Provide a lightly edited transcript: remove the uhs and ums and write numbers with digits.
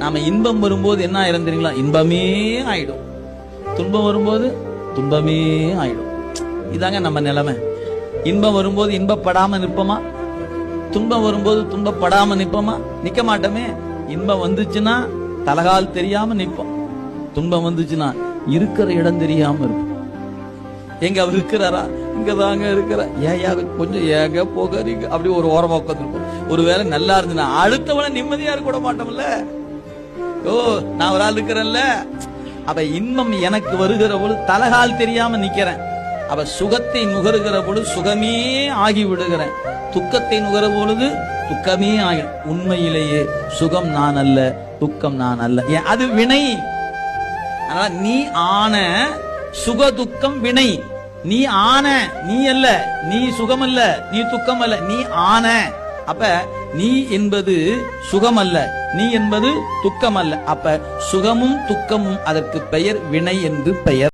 நாம இன்பம் வரும்போது என்ன ஆயிரும் தெரியுங்களா? இன்பமே ஆயிடும். துன்பம் வரும்போது துன்பமே ஆயிடும். இதாங்க நம்ம நிலைமை. இன்பம் வரும்போது இன்பப்படாம நிற்போமா? துன்பம் வரும்போது துன்பப்படாம நிற்போமா? நிக்க மாட்டோமே. இன்பம் வந்துச்சுன்னா தலகால் தெரியாம நிற்போம். துன்பம் வந்துச்சுன்னா இருக்கிற இடம் தெரியாம இருக்கும். எங்க அவர் இருக்கிறாரா? இங்கதாங்க இருக்கிற. ஏயா கொஞ்சம் ஏங்க போகிறீங்க அப்படி ஒரு ஓரமா உட்காந்துருப்போம். ஒருவேளை நல்லா இருந்துன்னா அடுத்தவன நிம்மதியா இருக்க கூட மாட்டோம்ல. ஓ, நான் ஒரு ஆள் இருக்கிறேன்ல. அப்ப இன்பம் எனக்கு வருகிற பொழுது தலகால் தெரியாம நிக்கிறேன். அவ சுகத்தை நுகருகிற பொழுது சுகமே ஆகி விடுகிறேன். துக்கத்தை நுகர பொழுது துக்கமே ஆகிடும். உண்மையிலேயே சுகம் நான் அல்ல, துக்கம் நான் அல்ல. அது வினை. அதனால நீ ஆன சுக துக்கம் வினை. நீ ஆன, நீ அல்ல. நீ சுகம் அல்ல, நீ துக்கம் அல்ல, நீ ஆன. அப்ப நீ என்பது சுகம் அல்ல, நீ என்பது துக்கம் அல்ல. அப்ப சுகமும் துக்கமும் அதற்கு பெயர் வினை என்று பெயர்.